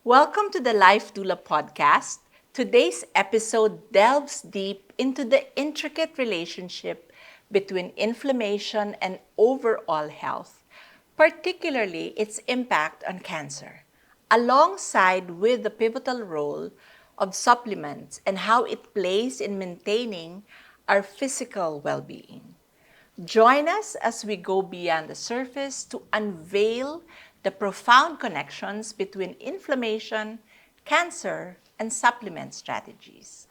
Welcome to the Life Doula Podcast. Today's episode delves deep into the intricate relationship between inflammation and overall health, particularly its impact on cancer, alongside with the pivotal role of supplements and how it plays in maintaining our physical well-being. Join us as we go beyond the surface to unveil the profound connections between inflammation, cancer, and supplement strategies.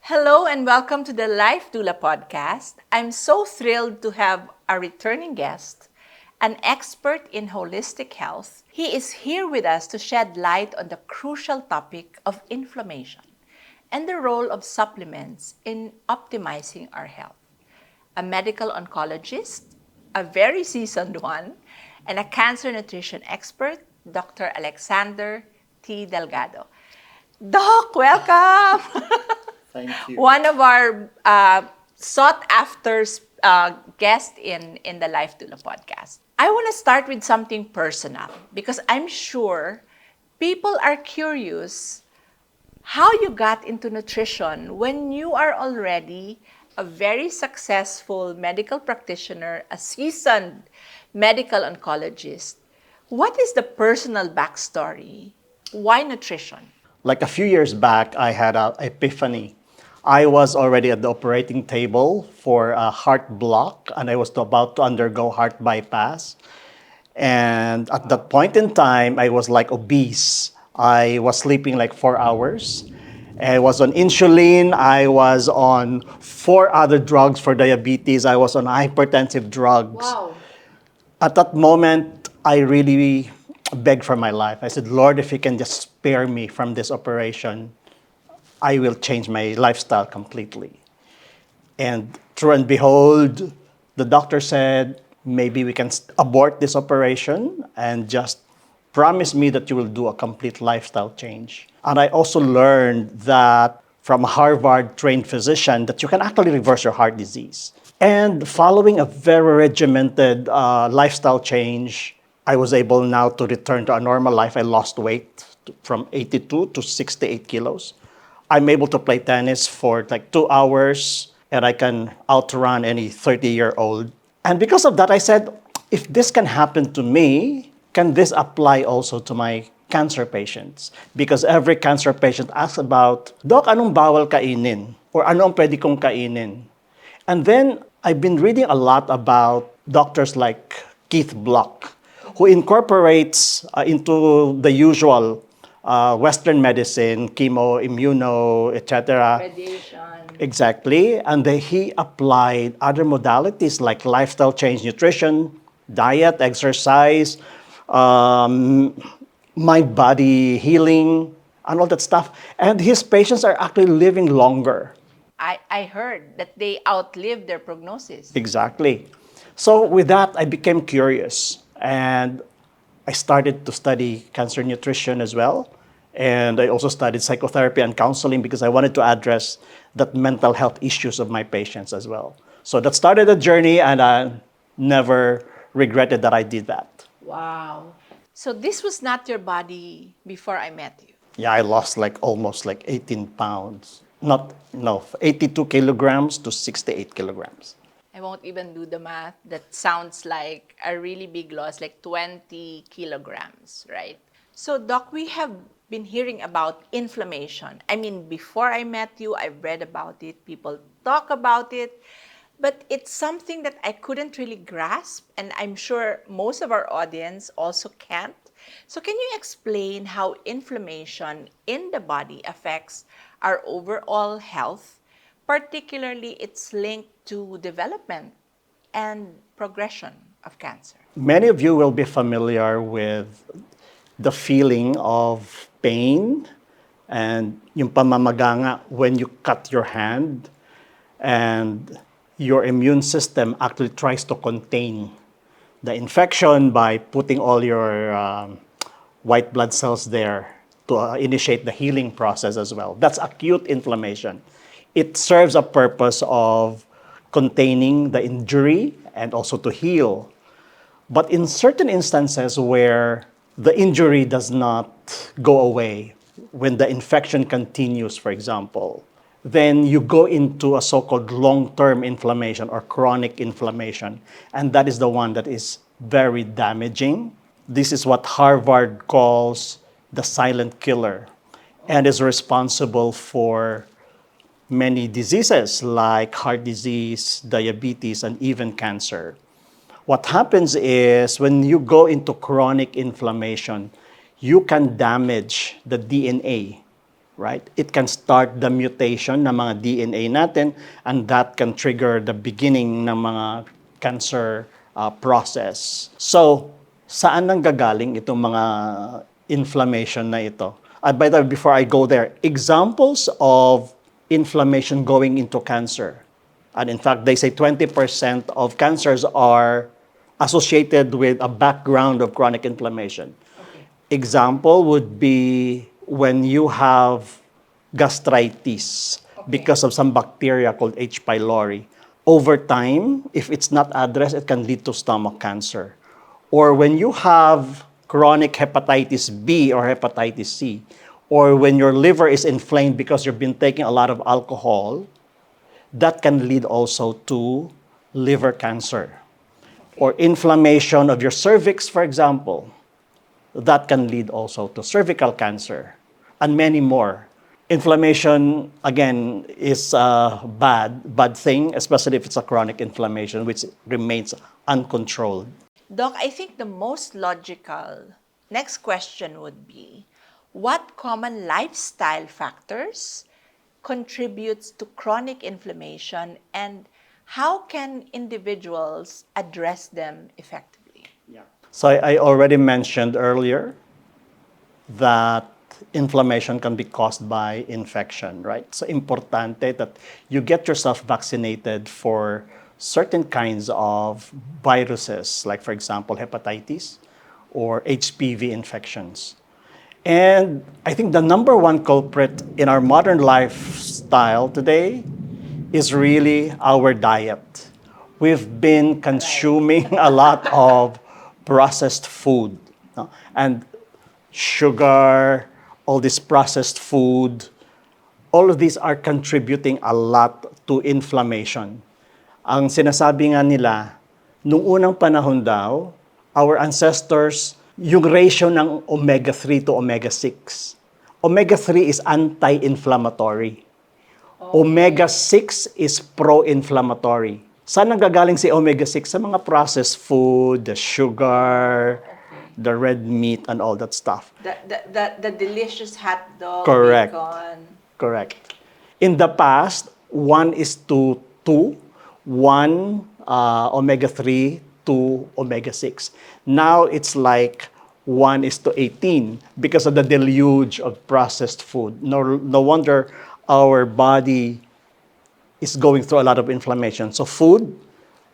Hello and welcome to the Life Doula Podcast. I'm so thrilled to have a returning guest, an expert in holistic health. He is here with us to shed light on the crucial topic of inflammation and the role of supplements in optimizing our health. A medical oncologist, a very seasoned one, and a cancer nutrition expert, Dr. Alexander T. Delgado. Doc, welcome! Thank you. One of our sought-after guests in the Life Doula Podcast. I want to start with something personal because I'm sure people are curious how you got into nutrition when you are already a very successful medical practitioner, a seasoned medical oncologist. What is the personal backstory? Why nutrition? Like a few years back, I had an epiphany. I was already at the operating table for a heart block, and I was about to undergo heart bypass. And at that point in time, I was like obese. I was sleeping like 4 hours. I was on insulin. I was on 4 other drugs for diabetes. I was on hypertensive drugs. Wow. At that moment, I really begged for my life. I said, Lord, if you can just spare me from this operation, I will change my lifestyle completely. And true and behold, the doctor said, maybe we can abort this operation and just promise me that you will do a complete lifestyle change. And I also learned that from a Harvard-trained physician that you can actually reverse your heart disease. And following a very regimented lifestyle change, I was able now to return to a normal life. I lost weight from 82 to 68 kilos. I'm able to play tennis for like 2 hours, and I can outrun any 30-year-old. And because of that, I said, if this can happen to me, can this apply also to my cancer patients? Because every cancer patient asks about, Doc, anong bawal kainin? Or ano ang pwede kong kainin? And then I've been reading a lot about doctors like Keith Block, who incorporates into the usual Western medicine, chemo, immuno, etc. Radiation. Exactly. And he applied other modalities like lifestyle change, nutrition, diet, exercise, mind-body healing, and all that stuff. And his patients are actually living longer. I heard that they outlived their prognosis. Exactly. So with that, I became curious. And I started to study cancer nutrition as well. And I also studied psychotherapy and counseling because I wanted to address that mental health issues of my patients as well. So that started a journey, and I never regretted that I did that. Wow. So this was not your body before I met you. Yeah, I lost almost 18 pounds. 82 kilograms to 68 kilograms. I won't even do the math. That sounds like a really big loss, like 20 kilograms, right? So, Doc, we have been hearing about inflammation. I mean, before I met you, I've read about it. People talk about it. But it's something that I couldn't really grasp, and I'm sure most of our audience also can't. So can you explain how inflammation in the body affects our overall health, particularly its link to development and progression of cancer? Many of you will be familiar with the feeling of pain and yung pamamaganga when you cut your hand, and your immune system actually tries to contain the infection by putting all your white blood cells there to initiate the healing process as well. That's acute inflammation. It serves a purpose of containing the injury and also to heal. But in certain instances where the injury does not go away, when the infection continues, for example, then you go into a so-called long-term inflammation or chronic inflammation. And that is the one that is very damaging. This is what Harvard calls the silent killer and is responsible for many diseases like heart disease, diabetes, and even cancer. What happens is when you go into chronic inflammation, you can damage the DNA, right? It can start the mutation ng mga DNA natin, and that can trigger the beginning ng mga cancer process. So, saan nanggagaling itong mga inflammation na ito? By the way, before I go there, examples of inflammation going into cancer. And in fact, they say 20% of cancers are associated with a background of chronic inflammation. Okay. Example would be when you have gastritis because of some bacteria called H. pylori. Over time, if it's not addressed, it can lead to stomach cancer. Or when you have chronic hepatitis B or hepatitis C, or when your liver is inflamed because you've been taking a lot of alcohol, that can lead also to liver cancer. Or inflammation of your cervix, for example, that can lead also to cervical cancer, and many more. Inflammation, again, is a bad thing, especially if it's a chronic inflammation, which remains uncontrolled. Doc, I think the most logical next question would be, what common lifestyle factors contributes to chronic inflammation, and how can individuals address them effectively? So I already mentioned earlier that inflammation can be caused by infection, right? So importante that you get yourself vaccinated for certain kinds of viruses, like for example, hepatitis or HPV infections. And I think the number one culprit in our modern lifestyle today is really our diet. We've been consuming a lot of processed food, no? And sugar, all this processed food, all of these are contributing a lot to inflammation. Ang sinasabi nga nila, nung unang panahon daw, our ancestors, yung ratio ng omega-3 to omega-6. Omega-3 is anti-inflammatory. Omega-6 is pro-inflammatory. Saan nanggagaling si omega-6? Sa mga processed food, the sugar, the red meat, and all that stuff. The delicious hot dog, Correct. bacon. Correct. In the past, 1:2, 1 omega-3 to omega-6. Now it's like 1:18 because of the deluge of processed food. No wonder our body is going through a lot of inflammation. So food,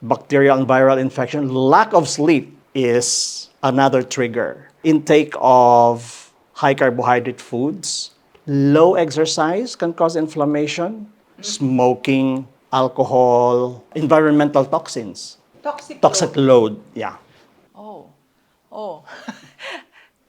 bacterial and viral infection, lack of sleep is another trigger. Intake of high carbohydrate foods, low exercise can cause inflammation, smoking, alcohol, environmental toxins. Toxic load, yeah. Oh.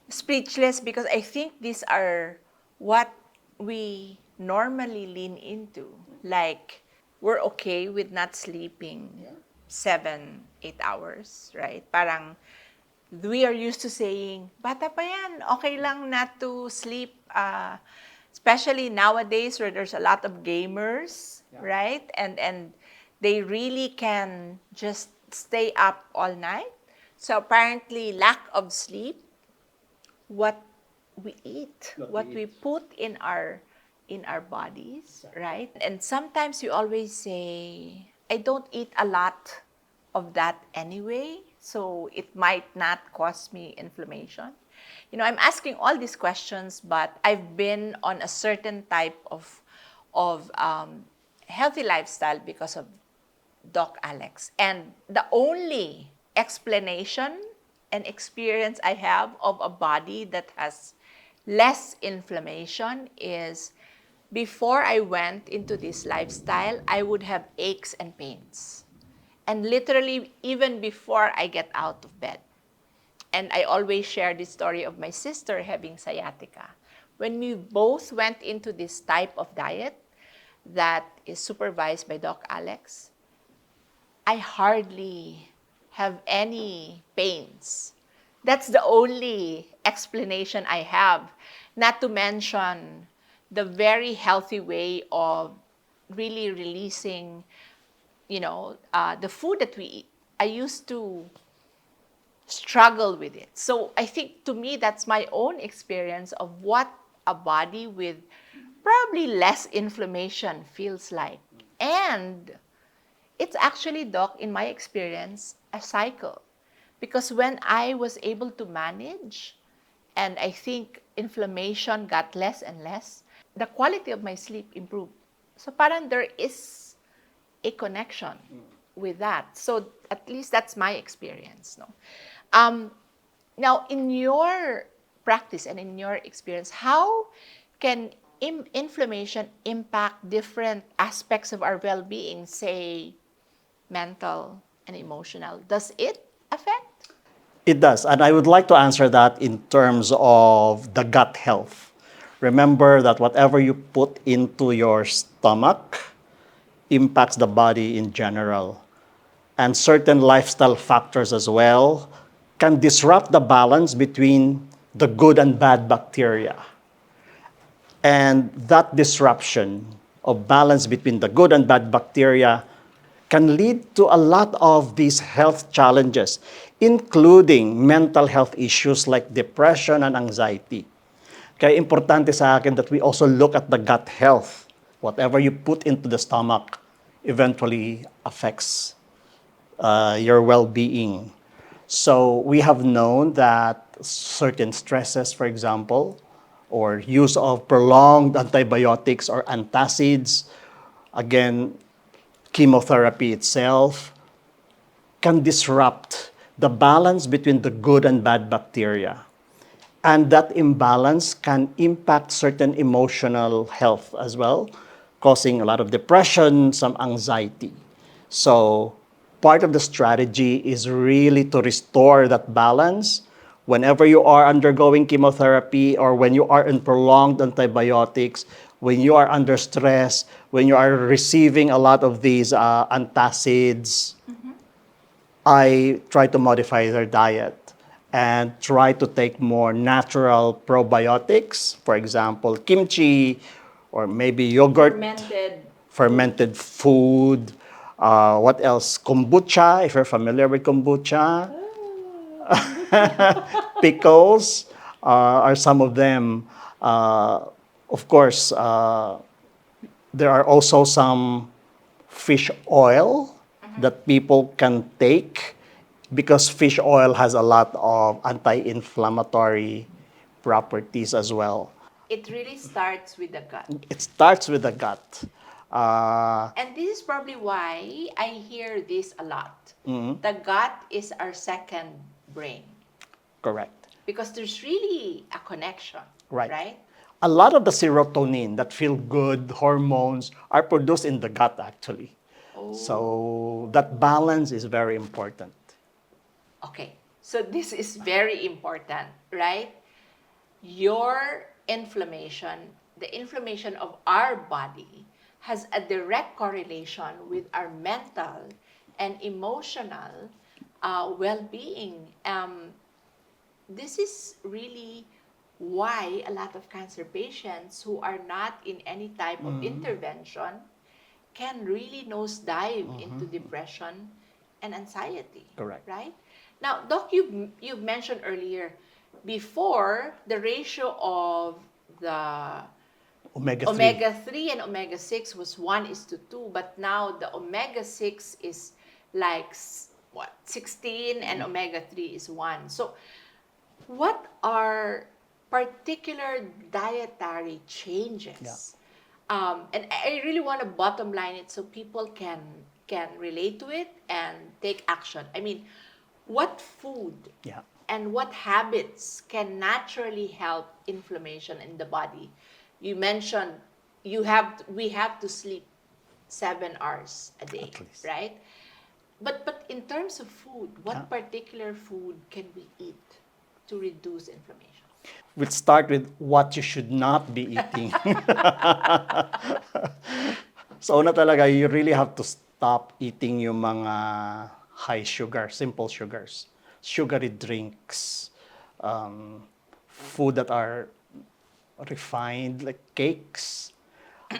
Speechless, because I think these are what we normally lean into. Like, we're okay with not sleeping 7, 8 hours, right? Parang, we are used to saying, bata pa yan, okay lang not to sleep. Especially nowadays where there's a lot of gamers, right? And they really can just stay up all night. So apparently, lack of sleep, what we eat, what we put in our bodies, right? And sometimes you always say, I don't eat a lot of that anyway, so it might not cause me inflammation. You know, I'm asking all these questions, but I've been on a certain type of healthy lifestyle because of Doc Alex. And the only explanation and experience I have of a body that has less inflammation is before I went into this lifestyle, I would have aches and pains. And literally, even before I get out of bed. And I always share this story of my sister having sciatica. When we both went into this type of diet that is supervised by Doc Alex, I hardly have any pains. That's the only explanation I have. Not to mention the very healthy way of really releasing, the food that we eat. I used to struggle with it. So I think to me, that's my own experience of what a body with probably less inflammation feels like. And it's actually, Doc, in my experience, a cycle. Because when I was able to manage, and I think inflammation got less and less, the quality of my sleep improved. So parang there is a connection with that. So at least that's my experience. No? Um, Now, in your practice and in your experience, how can inflammation impact different aspects of our well-being, say mental and emotional? Does it affect? It does. And I would like to answer that in terms of the gut health. Remember that whatever you put into your stomach impacts the body in general. And certain lifestyle factors as well can disrupt the balance between the good and bad bacteria. And that disruption of balance between the good and bad bacteria can lead to a lot of these health challenges, including mental health issues like depression and anxiety. Kaya importante sa akin that we also look at the gut health. Whatever you put into the stomach eventually affects your well-being. So we have known that certain stresses, for example, or use of prolonged antibiotics or antacids, again, chemotherapy itself, can disrupt the balance between the good and bad bacteria. And that imbalance can impact certain emotional health as well, causing a lot of depression, some anxiety. So part of the strategy is really to restore that balance whenever you are undergoing chemotherapy or when you are in prolonged antibiotics, when you are under stress, when you are receiving a lot of these antacids. I try to modify their diet and try to take more natural probiotics, for example, kimchi or maybe yogurt, fermented food. What else? Kombucha, if you're familiar with kombucha. Pickles are some of them. Of course, there are also some fish oil that people can take because fish oil has a lot of anti-inflammatory properties as well. It really starts with the gut. It starts with the gut. Uh, And this is probably why I hear this a lot. The gut is our second brain Correct. because there's really a connection, Right. right? A lot of the serotonin, that feel good hormones, are produced in the gut actually. So that balance is very important. Okay, so this is very important, right? Your inflammation, the inflammation of our body, has a direct correlation with our mental and emotional well-being. This is really why a lot of cancer patients who are not in any type of intervention can really nosedive into depression and anxiety. Correct. Right? Now, Doc, you've mentioned earlier, before the ratio of the Omega-3. omega-3 and omega-6 was 1:2, but now the omega-6 is like 16 and omega-3 is 1. So what are particular dietary changes? And I really want to bottom line it so people can relate to it and take action. I mean, what food Yeah. and what habits can naturally help inflammation in the body. You mentioned we have to sleep 7 hours a day, At least. right? But in terms of food, Yeah. what particular food can we eat to reduce inflammation? We'll start with what you should not be eating. So una talaga, you really have to stop eating yung mga high sugar, simple sugars, sugary drinks, food that are refined, like cakes.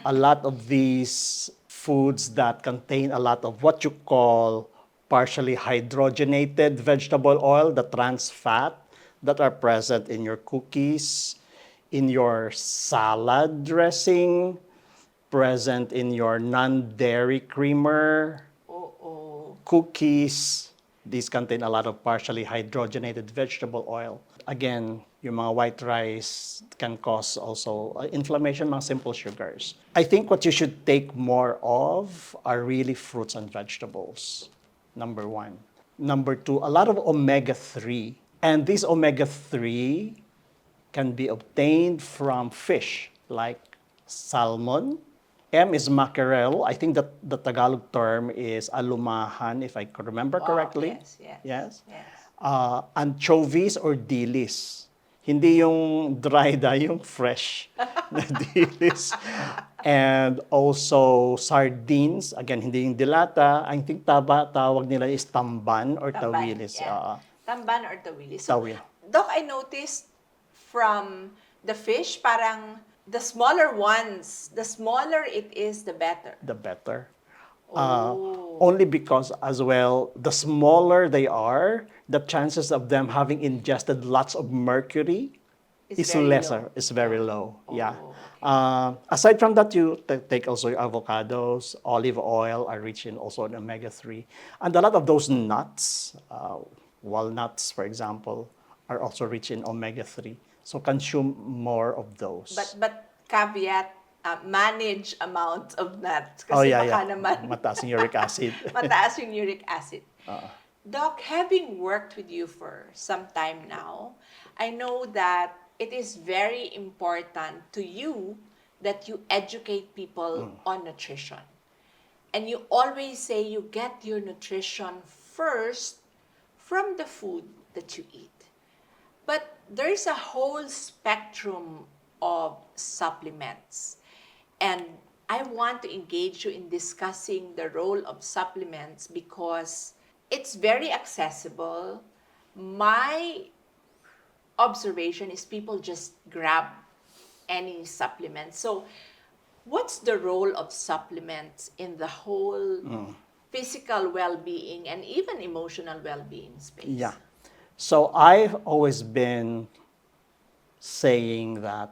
A lot of these foods that contain a lot of what you call partially hydrogenated vegetable oil, the trans fat that are present in your cookies, in your salad dressing, present in your non-dairy creamer, Oh. cookies. These contain a lot of partially hydrogenated vegetable oil. Again, yung mga white rice can cause also inflammation, mga simple sugars. I think what you should take more of are really fruits and vegetables, number one. Number two, a lot of omega-3. And these omega-3 can be obtained from fish like salmon. M is mackerel. I think that the Tagalog term is alumahan, if I could remember Wow, correctly. yes. Anchovies or dilis. Hindi yung dried, yung fresh na dilis. And also sardines. Again, hindi yung dilata. I think tawag nila is tamban or tawilis. Yeah. Tamban or tawili. So, Tawil. Doc, I noticed from the fish, parang the smaller ones, the smaller it is, the better. The better. Oh. Only because as well, the smaller they are, the chances of them having ingested lots of mercury is very lesser, low. is very low. Yeah. Okay. Aside from that, you take also your avocados, olive oil are rich in also in omega-3. And a lot of those nuts, walnuts, for example, are also rich in omega-3. So consume more of those. But caveat, manage amount of nuts. Kasi baka naman Mataas yung uric acid. mataas yung uric acid. Doc, having worked with you for some time now, I know that it is very important to you that you educate people on nutrition. And you always say you get your nutrition first from the food that you eat. But there's a whole spectrum of supplements. And I want to engage you in discussing the role of supplements because it's very accessible. My observation is people just grab any supplement. So, what's the role of supplements in the whole physical well-being and even emotional well-being space? Yeah. So I've always been saying that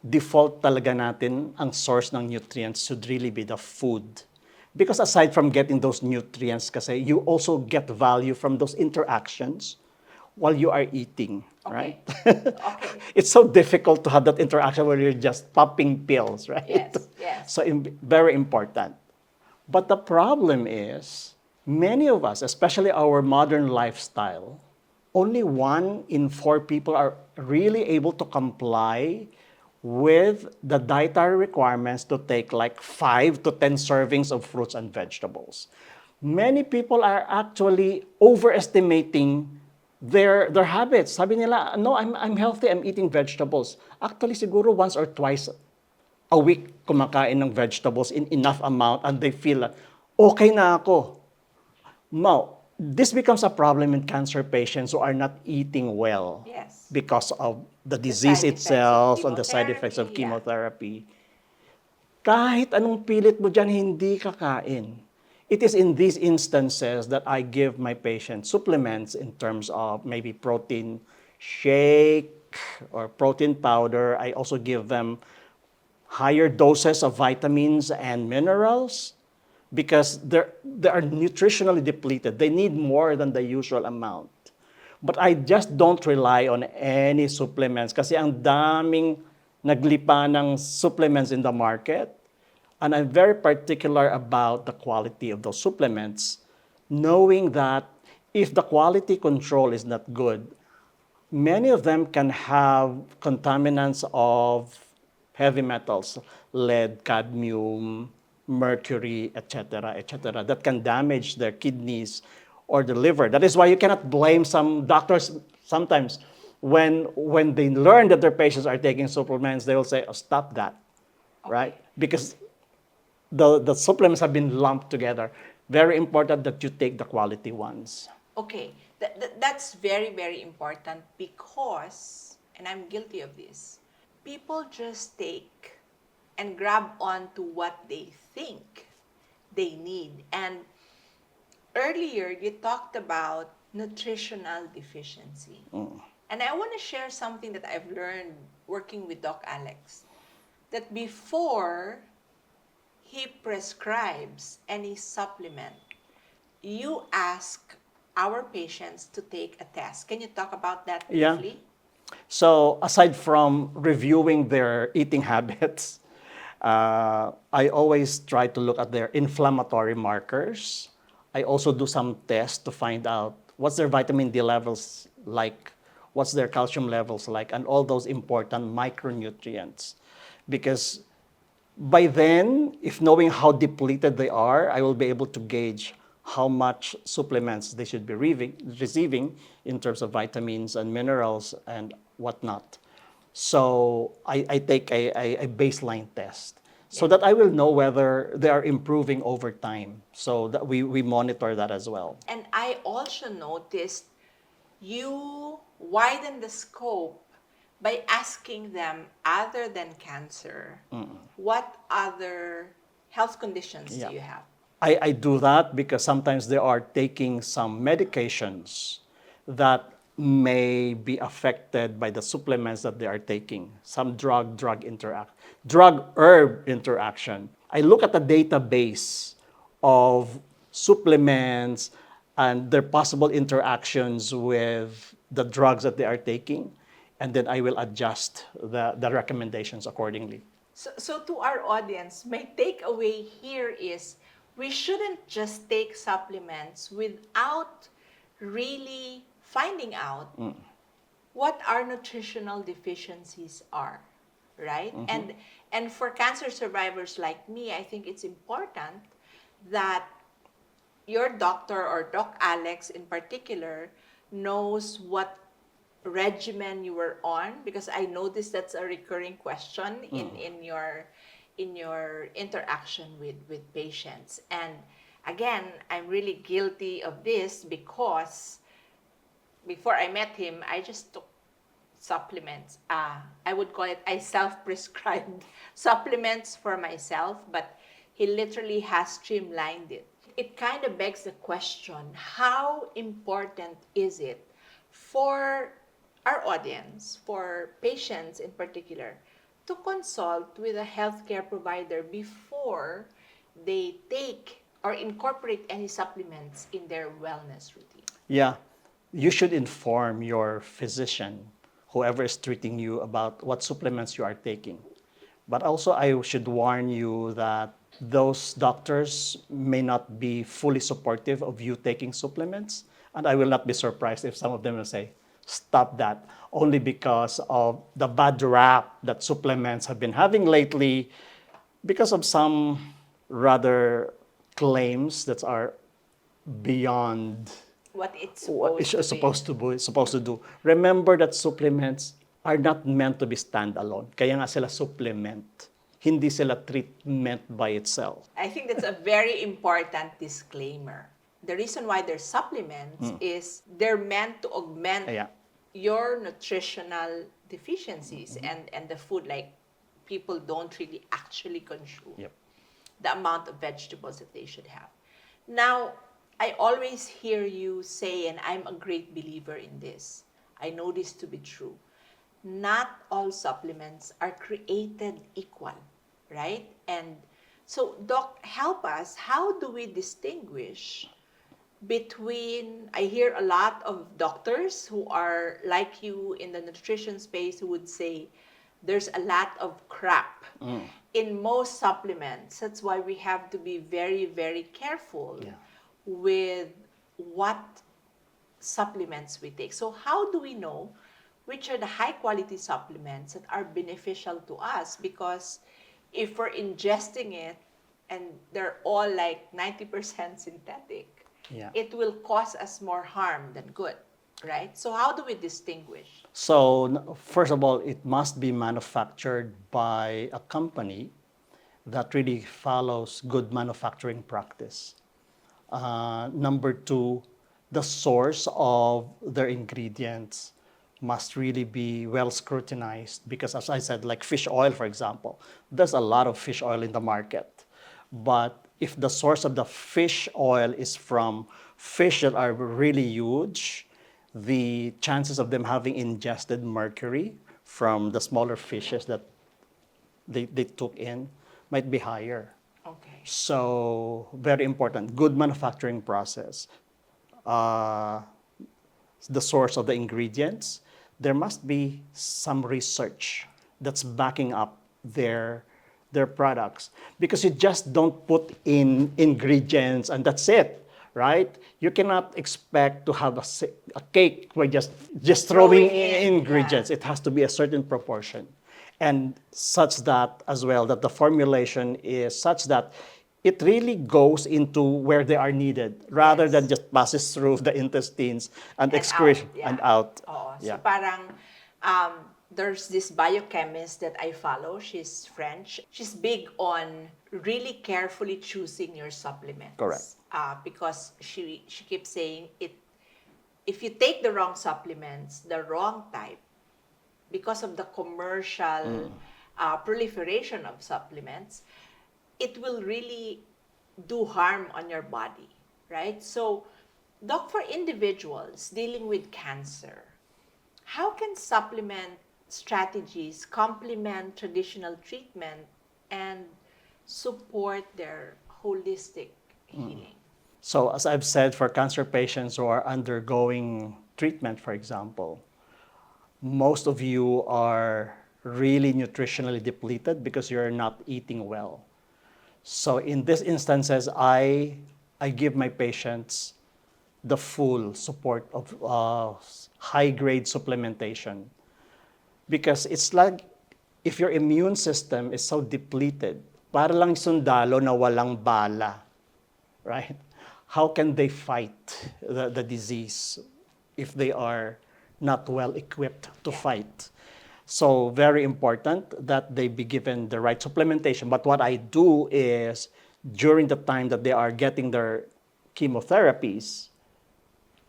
default talaga natin ang source ng nutrients should really be the food. Because aside from getting those nutrients, kasi you also get value from those interactions while you are eating, right? Okay. It's so difficult to have that interaction where you're just popping pills, right? Yes. So very important. But the problem is, many of us, especially our modern lifestyle, only 1 in 4 people are really able to comply with the dietary requirements to take like 5 to 10 servings of fruits and vegetables. Many people are actually overestimating their habits. Sabi nila, no, I'm healthy, I'm eating vegetables. Actually, siguro once or twice a week kumakain ng vegetables in enough amount and they feel, okay na ako. Now, this becomes a problem in cancer patients who are not eating well. Yes. Because of the disease side effects of itself and the side effects of chemotherapy. Kahit anong pilit mo dyan, hindi kakain. It is in these instances that I give my patients supplements in terms of maybe protein shake or protein powder. I also give them higher doses of vitamins and minerals because they are nutritionally depleted. They need more than the usual amount. But I just don't rely on any supplements kasi ang daming naglipa ng supplements in the market. And I'm very particular about the quality of those supplements, knowing that if the quality control is not good, many of them can have contaminants of heavy metals, lead, cadmium, mercury, etc., that can damage their kidneys or the liver. That is why you cannot blame some doctors sometimes when they learn that their patients are taking supplements, they will say, oh, stop that, right? Okay. Because the supplements have been lumped together. Very important that you take the quality ones. Okay, that's very, very important because, and I'm guilty of this, people just take and grab on to what they think they need. And earlier, you talked about nutritional deficiency. And I want to share something that I've learned working with Doc Alex. That before he prescribes any supplement, you ask our patients to take a test. Can you talk about that Yeah. briefly? So aside from reviewing their eating habits, I always try to look at their inflammatory markers. I also do some tests to find out what's their vitamin D levels like, what's their calcium levels like, and all those important micronutrients. Because by then, if knowing how depleted they are, I will be able to gauge how much supplements they should be receiving in terms of vitamins and minerals and whatnot. So I take a baseline test so Yeah. that I will know whether they are improving over time. So that we monitor that as well. And I also noticed you widen the scope by asking them, other than cancer, what other health conditions do Yeah. you have? I do that because sometimes they are taking some medications that may be affected by the supplements that they are taking. Some drug herb interaction. I look at the database of supplements and their possible interactions with the drugs that they are taking, and then I will adjust the recommendations accordingly. So to our audience, my takeaway here is we shouldn't just take supplements without really finding out what our nutritional deficiencies are, right? And for cancer survivors like me, I think it's important that your doctor or Doc Alex in particular knows what regimen you were on, because I noticed that's a recurring question in your interaction with patients. And again, I'm really guilty of this because before I met him, I just took supplements. I would call it, I self-prescribed supplements for myself, but he literally has streamlined it. It kind of begs the question, how important is it for our audience, for patients in particular, to consult with a healthcare provider before they take or incorporate any supplements in their wellness routine? Yeah, you should inform your physician, whoever is treating you, about what supplements you are taking. But also, I should warn you that those doctors may not be fully supportive of you taking supplements. And I will not be surprised if some of them will say, stop that, only because of the bad rap that supplements have been having lately, because of some rather claims that are beyond What it's what supposed to be. supposed to do. Remember that supplements are not meant to be standalone. Kaya nga sila supplement. Hindi sila treatment by itself. I think that's a very important disclaimer. The reason why they're supplements is they're meant to augment Yeah. your nutritional deficiencies, and the food, like people don't really actually consume Yep. the amount of vegetables that they should have. Now, I always hear you say, and I'm a great believer in this, I know this to be true, not all supplements are created equal, right? And so, Doc, help us. How do we distinguish between, I hear a lot of doctors who are like you in the nutrition space who would say there's a lot of crap in most supplements. That's why we have to be very, very careful Yeah. with what supplements we take. So how do we know which are the high quality supplements that are beneficial to us, because if we're ingesting it and they're all like 90% synthetic, Yeah. it will cause us more harm than good, right? So how do we distinguish? So first of all, it must be manufactured by a company that really follows good manufacturing practice. Number two, the source of their ingredients must really be well scrutinized because, as I said, like fish oil, for example, there's a lot of fish oil in the market. But if the source of the fish oil is from fish that are really huge, the chances of them having ingested mercury from the smaller fishes that they took in might be higher. Okay. So very important, good manufacturing process. Uh, the source of the ingredients, there must be some research that's backing up their products because you just don't put in ingredients and that's it, right? You cannot expect to have a cake by just throwing in ingredients. Yeah. It has to be a certain proportion and such that as well that the formulation is such that it really goes into where they are needed rather than Yes. just passes through the intestines and And out, excretion yeah. and out. Oo. So Yeah. parang there's this biochemist that I follow. She's French. She's big on really carefully choosing your supplements. Correct. Because she keeps saying it. If you take the wrong supplements, the wrong type, because of the commercial proliferation of supplements, it will really do harm on your body, right? So, Doc, for individuals dealing with cancer, how can supplement strategies complement traditional treatment and support their holistic healing? So as I've said, for cancer patients who are undergoing treatment, for example, most of you are really nutritionally depleted because you're not eating well. So in these instances, I give my patients the full support of high-grade supplementation because it's like if your immune system is so depleted, para lang sundalo na walang bala, right? How can they fight the disease if they are not well equipped to fight? So very important that they be given the right supplementation. But what I do is during the time that they are getting their chemotherapies,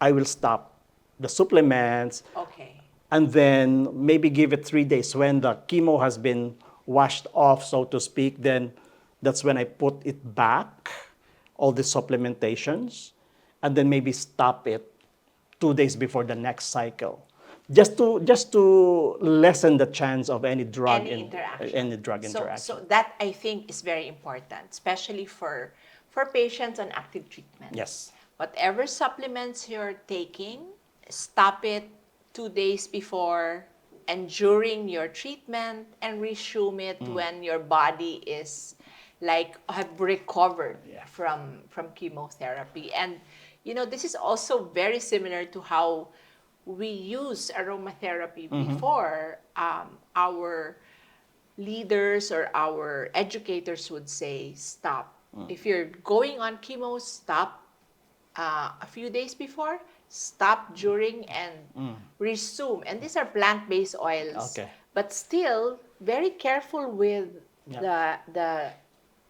I will stop the supplements Okay. and then maybe give it 3 days when the chemo has been washed off, so to speak. Then that's when I put it back, all the supplementations, and then maybe stop it 2 days before the next cycle, just to lessen the chance of any drug Any interaction. interaction. So that I think is very important, especially for patients on active treatment. Yes. Whatever supplements you're taking, stop it 2 days before and during your treatment, and resume it when your body is like have recovered from chemotherapy. And this is also very similar to how we use aromatherapy before. Our leaders or our educators would say, stop. If you're going on chemo, stop a few days before, stop during, and resume. And these are plant-based oils. Okay. But still, very careful with the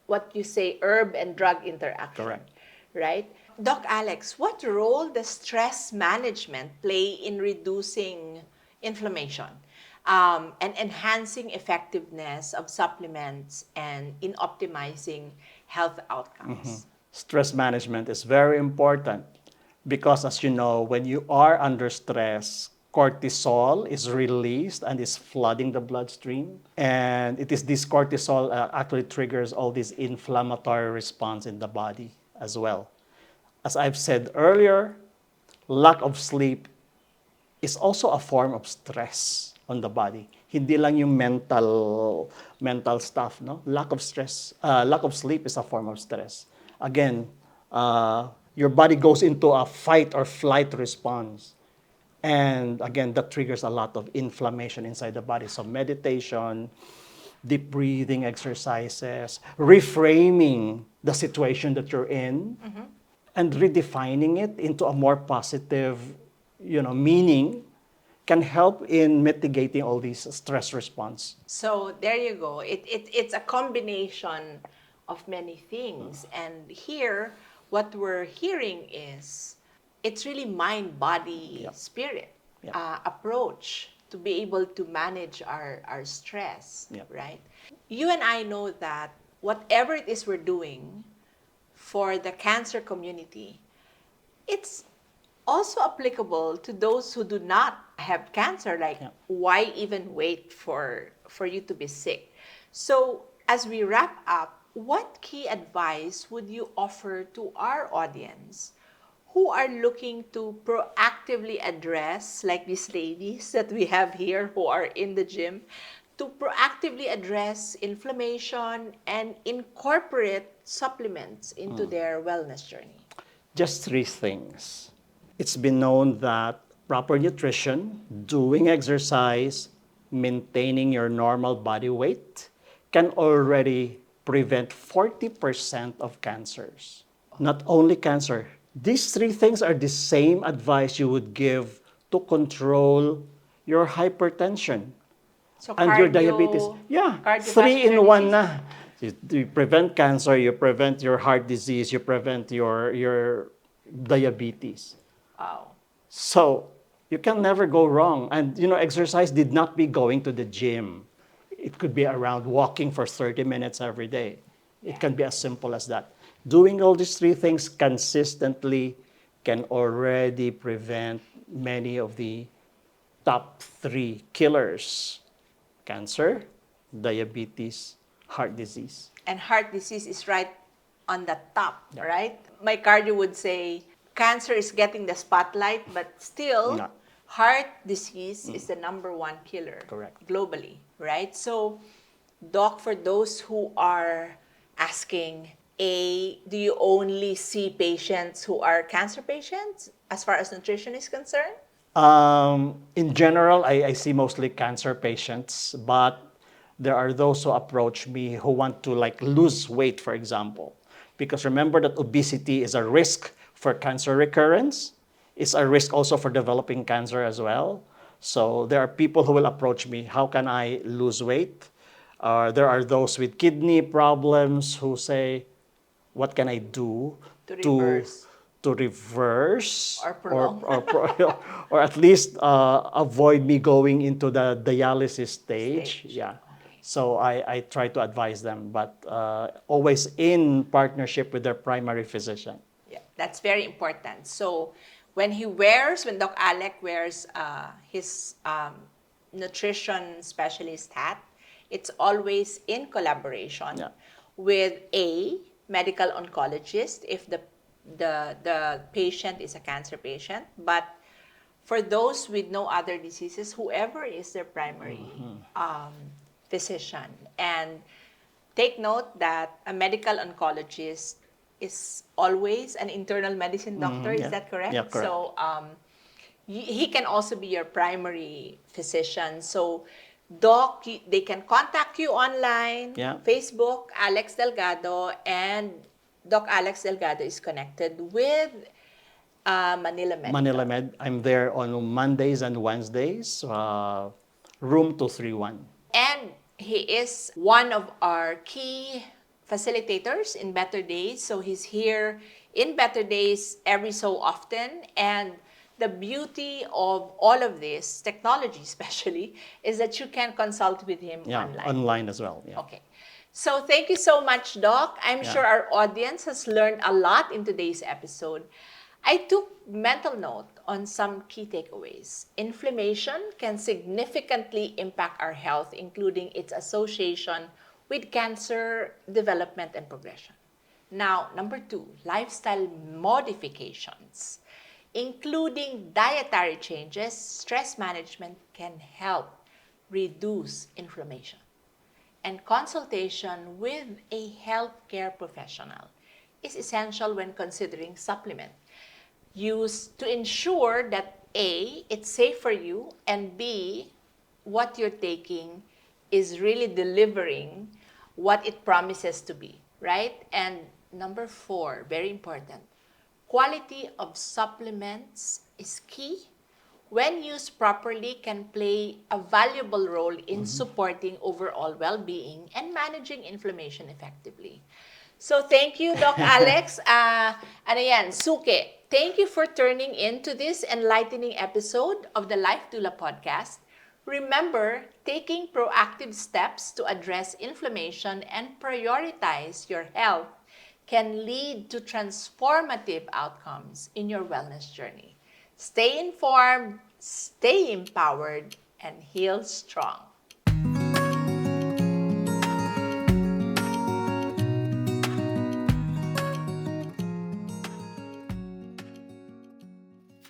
what you say, herb and drug interaction. Correct. Right? Doc Alex, what role does stress management play in reducing inflammation and enhancing effectiveness of supplements and in optimizing health outcomes? Stress management is very important because, as you know, when you are under stress, cortisol is released and is flooding the bloodstream. And it is this cortisol actually triggers all this inflammatory response in the body as well. As I've said earlier, lack of sleep is also a form of stress on the body. Hindi lang yung mental stuff, no? Lack of sleep is a form of stress. Again, your body goes into a fight or flight response. And again, that triggers a lot of inflammation inside the body. So meditation, deep breathing exercises, reframing the situation that you're in, and redefining it into a more positive, meaning can help in mitigating all these stress response. So there you go. It's a combination of many things. And here, what we're hearing is it's really mind, body, Yep. spirit Yep. approach to be able to manage our stress, Yep. right? You and I know that whatever it is we're doing for the cancer community, it's also applicable to those who do not have cancer. Like, Yeah. why even wait for you to be sick? So as we wrap up, what key advice would you offer to our audience who are looking to proactively address, like these ladies that we have here who are in the gym, to proactively address inflammation and incorporate supplements into their wellness journey? Just three things. It's been known that proper nutrition, doing exercise, maintaining your normal body weight can already prevent 40% of cancers. Not only cancer, these three things are the same advice you would give to control your hypertension So and your diabetes. Yeah, three in cardiovascular one disease. na. You prevent cancer, you prevent your heart disease, you prevent your diabetes. Wow. So you can never go wrong. And exercise did not be going to the gym. It could be around walking for 30 minutes every day. It can be as simple as that. Doing all these three things consistently can already prevent many of the top three killers: cancer, diabetes, heart disease. And heart disease is right on the top, Yeah. right? My cardio would say cancer is getting the spotlight, but still, Yeah. heart disease is the number one killer Correct. globally, right? So, Doc, for those who are asking, do you only see patients who are cancer patients as far as nutrition is concerned? In general, I see mostly cancer patients, but there are those who approach me who want to lose weight, for example. Because remember that obesity is a risk for cancer recurrence. It's a risk also for developing cancer as well. So there are people who will approach me, how can I lose weight? There are those with kidney problems who say, what can I do To to reverse to reverse or prolong. or at least avoid me going into the dialysis stage. Stage. Yeah. Okay. So I try to advise them, but always in partnership with their primary physician. Yeah, that's very important. So when Doc Alec wears his nutrition specialist hat, it's always in collaboration Yeah. with a medical oncologist if the patient is a cancer patient. But for those with no other diseases, whoever is their primary physician. And take note that a medical oncologist is always an internal medicine doctor. Is Yeah. that correct? Yeah, correct. So he can also be your primary physician. So, Doc, they can contact you online, Yeah. Facebook, Alex Delgado, and Doc Alex Delgado is connected with Manila Medical. Manila Med. I'm there on Mondays and Wednesdays, room 231. And he is one of our key facilitators in Better Days. So he's here in Better Days every so often. And the beauty of all of this, technology especially, is that you can consult with him Yeah, online. online as well. Yeah. Okay. So thank you so much, Doc. I'm Yeah. sure our audience has learned a lot in today's episode. I took mental note on some key takeaways. Inflammation can significantly impact our health, including its association with cancer development and progression. Now, number 2, lifestyle modifications, including dietary changes, stress management can help reduce inflammation. And consultation with a healthcare professional is essential when considering supplement use to ensure that A, it's safe for you, and B, what you're taking is really delivering what it promises to be, right? And number 4, very important, quality of supplements is key. When used properly, can play a valuable role in supporting overall well-being and managing inflammation effectively. So thank you, Doc Alex. And ayan, Suke, thank you for turning into this enlightening episode of the Life Doula Podcast. Remember, taking proactive steps to address inflammation and prioritize your health can lead to transformative outcomes in your wellness journey. Stay informed, stay empowered, and heal strong.